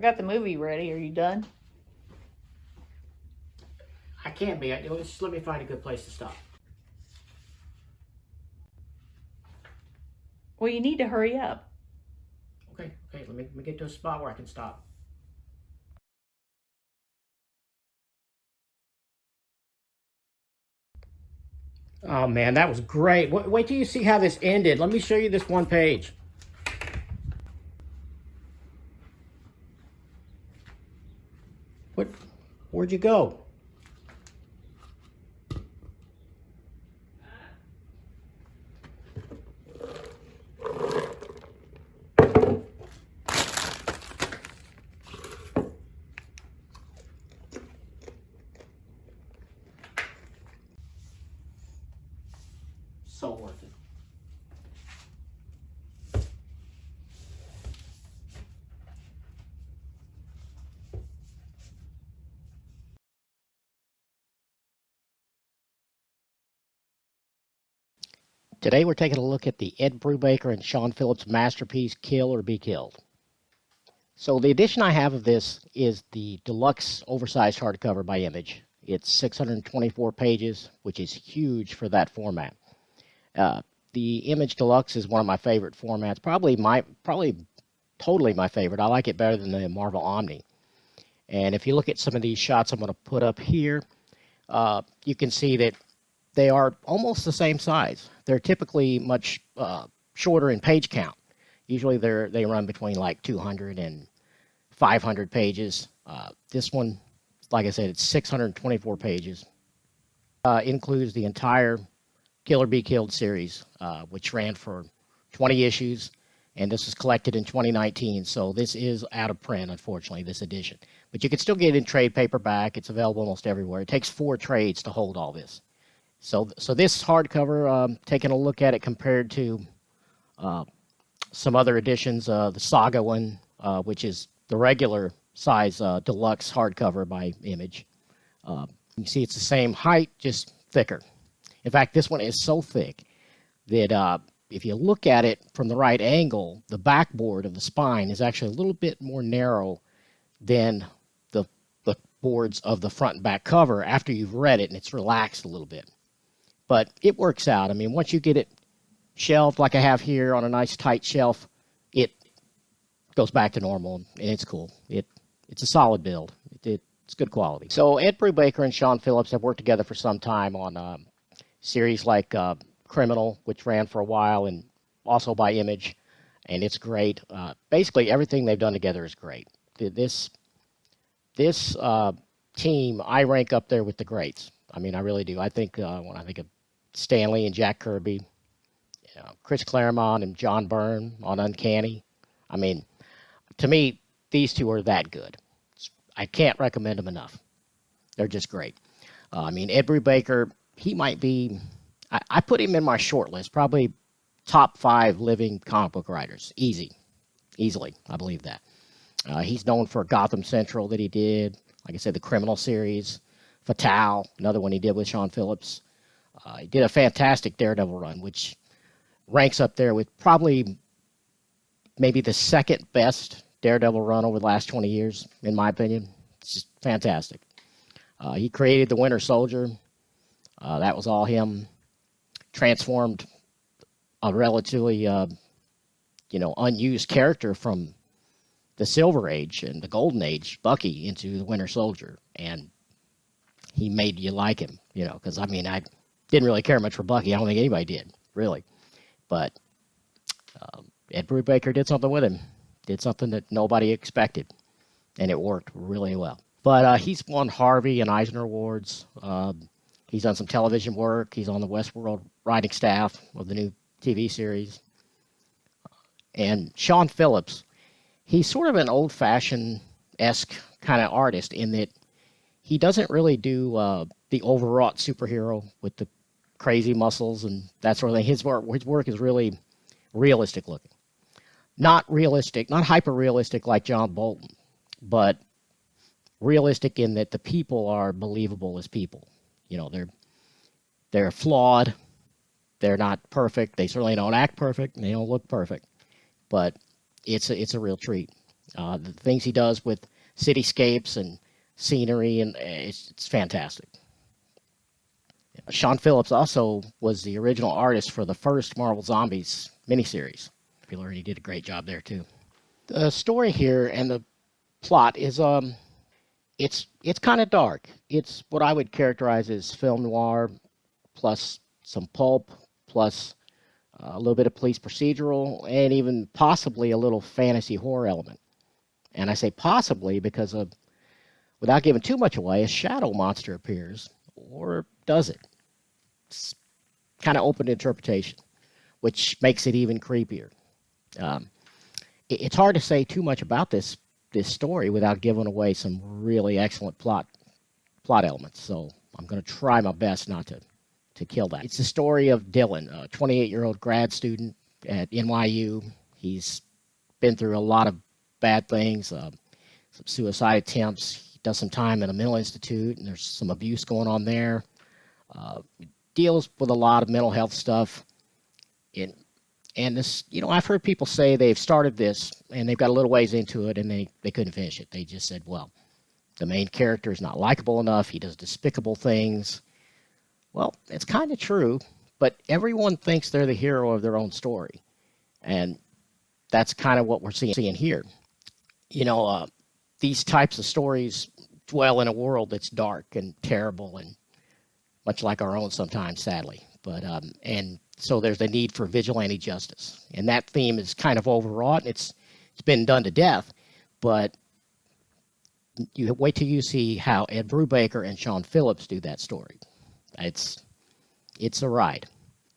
got the movie ready. Are you done? I can't be. Just let me find a good place to stop. Well, you need to hurry up. Okay, let me get to a spot where I can stop. Oh man, that was great. Wait till you see how this ended. Let me show you this one page. Where'd you go? So worth it. Today we're taking a look at the Ed Brubaker and Sean Phillips masterpiece, Kill or Be Killed. So the edition I have of this is the Deluxe oversized hardcover by Image. It's 624 pages, which is huge for that format. The Image Deluxe is one of my favorite formats, probably totally my favorite. I like it better than the Marvel Omni. And if you look at some of these shots I'm going to put up here, you can see that they are almost the same size. They're typically much shorter in page count. Usually they run between like 200 and 500 pages. This one, like I said, it's 624 pages. Includes the entire Kill or Be Killed series, which ran for 20 issues, and this was collected in 2019, so this is out of print, unfortunately, this edition. But you can still get it in trade paperback. It's available almost everywhere. It takes 4 trades to hold all this. So this hardcover, taking a look at it compared to some other editions, the Saga one, which is the regular size deluxe hardcover by Image. You see it's the same height, just thicker. In fact, this one is so thick that if you look at it from the right angle, the backboard of the spine is actually a little bit more narrow than the boards of the front and back cover after you've read it and it's relaxed a little bit. But it works out. I mean, once you get it shelved like I have here on a nice tight shelf, it goes back to normal, and it's cool. It's a solid build. It's good quality. So Ed Brubaker and Sean Phillips have worked together for some time on series like Criminal, which ran for a while, and also by Image, and it's great. Basically, everything they've done together is great. This team, I rank up there with the greats. I mean, I really do. I think when I think of Stan Lee and Jack Kirby, Chris Claremont and John Byrne on Uncanny, I mean, to me, these two are that good. I can't recommend them enough. They're just great. I mean, Ed Brubaker, he might be, I put him in my short list, probably top 5 living comic book writers. Easily, I believe that. He's known for Gotham Central that he did, like I said, the Criminal series, Fatale, another one he did with Sean Phillips. He did a fantastic Daredevil run, which ranks up there with probably maybe the second best Daredevil run over the last 20 years, in my opinion. It's just fantastic. He created the Winter Soldier. That was all him. Transformed a relatively, unused character from the Silver Age and the Golden Age, Bucky, into the Winter Soldier. And he made you like him, because, I mean, I didn't really care much for Bucky. I don't think anybody did, really. But Ed Brubaker did something with him. Did something that nobody expected. And it worked really well. But he's won Harvey and Eisner Awards. He's done some television work. He's on the Westworld writing staff of the new TV series. And Sean Phillips, he's sort of an old-fashioned-esque kind of artist in that he doesn't really do the overwrought superhero with the crazy muscles and that sort of thing. His work is really realistic looking. Not realistic, not hyper-realistic like John Bolton, but realistic in that the people are believable as people. They're flawed. They're not perfect. They certainly don't act perfect, and they don't look perfect. But it's a real treat. The things he does with cityscapes and scenery, and it's fantastic. Sean Phillips also was the original artist for the first Marvel Zombies miniseries. He did a great job there too. The story here and the plot is it's kind of dark. It's what I would characterize as film noir plus some pulp plus a little bit of police procedural and even possibly a little fantasy horror element. And I say possibly because without giving too much away, a shadow monster appears, or does it? It's kind of open to interpretation, which makes it even creepier. It's hard to say too much about this story without giving away some really excellent plot elements. So I'm going to try my best not to kill that. It's the story of Dylan, a 28-year-old grad student at NYU. He's been through a lot of bad things, some suicide attempts. He does some time in a mental institute, and there's some abuse going on there. Deals with a lot of mental health stuff. And this, I've heard people say they've started this and they've got a little ways into it and they couldn't finish it. They just said, well, the main character is not likable enough. He does despicable things. Well, it's kind of true, but everyone thinks they're the hero of their own story. And that's kind of what we're seeing here. These types of stories dwell in a world that's dark and terrible and much like our own sometimes, sadly. But and so there's the need for vigilante justice, and that theme is kind of overwrought. It's been done to death, but you wait till you see how Ed Brubaker and Sean Phillips do that story. It's a ride.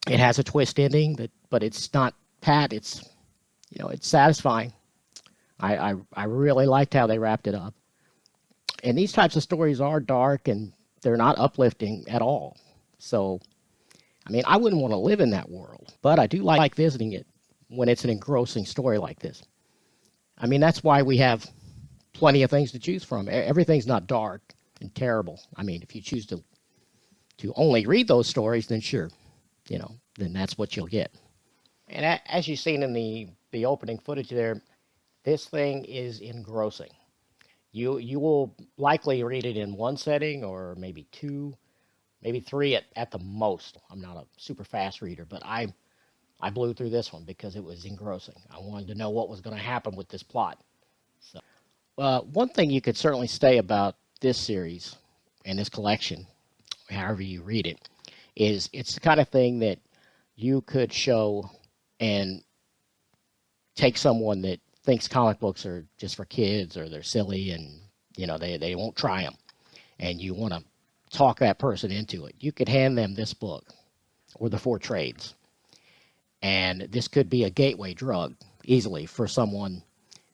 It has a twist ending, but it's not pat. It's satisfying. I really liked how they wrapped it up. And these types of stories are dark and they're not uplifting at all. So, I wouldn't want to live in that world, but I do like visiting it when it's an engrossing story like this. That's why we have plenty of things to choose from. Everything's not dark and terrible. If you choose to only read those stories, then sure, then that's what you'll get. And as you've seen in the opening footage there, this thing is engrossing. You will likely read it in one setting or maybe two, maybe three at the most. I'm not a super fast reader, but I blew through this one because it was engrossing. I wanted to know what was going to happen with this plot. So, one thing you could certainly say about this series and this collection, however you read it, is it's the kind of thing that you could show and take someone that thinks comic books are just for kids or they're silly and they won't try them, and you want to talk that person into it. You could hand them this book or the Four Trades, and this could be a gateway drug easily for someone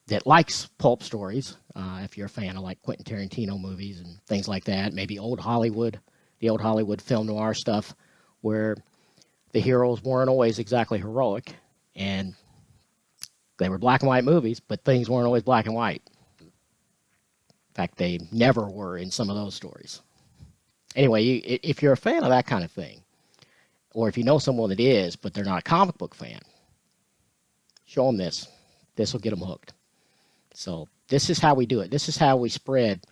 that likes pulp stories. If you're a fan of like Quentin Tarantino movies and things like that, maybe the old Hollywood film noir stuff where the heroes weren't always exactly heroic and they were black and white movies, but things weren't always black and white. In fact, they never were in some of those stories. Anyway, if you're a fan of that kind of thing, or if you know someone that is, but they're not a comic book fan, show them this. This will get them hooked. So this is how we do it. This is how we spread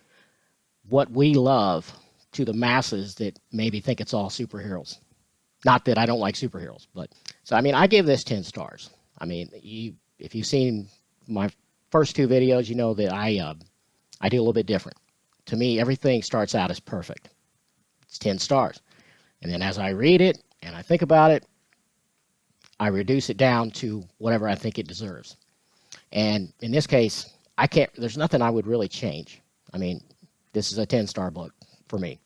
what we love to the masses that maybe think it's all superheroes. Not that I don't like superheroes, but so I give this 10 stars. If you've seen my first two videos, you know that I do a little bit different. To me, everything starts out as perfect. It's 10 stars. And then as I read it and I think about it, I reduce it down to whatever I think it deserves. And in this case, there's nothing I would really change. This is a 10-star book for me.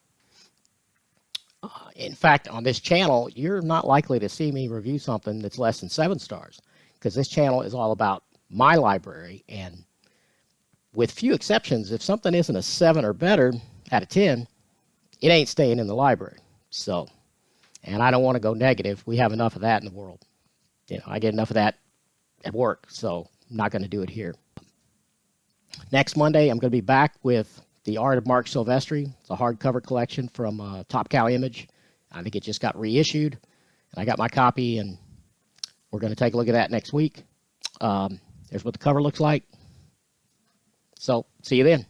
In fact, on this channel, you're not likely to see me review something that's less than 7 stars, because this channel is all about my library, and with few exceptions, if something isn't a 7 or better out of 10, it ain't staying in the library. So, and I don't want to go negative. We have enough of that in the world. I get enough of that at work, so I'm not going to do it here. Next Monday, I'm going to be back with The Art of Mark Silvestri. It's a hardcover collection from Top Cow Image. I think it just got reissued, and I got my copy, and we're going to take a look at that next week. There's what the cover looks like. So, see you then.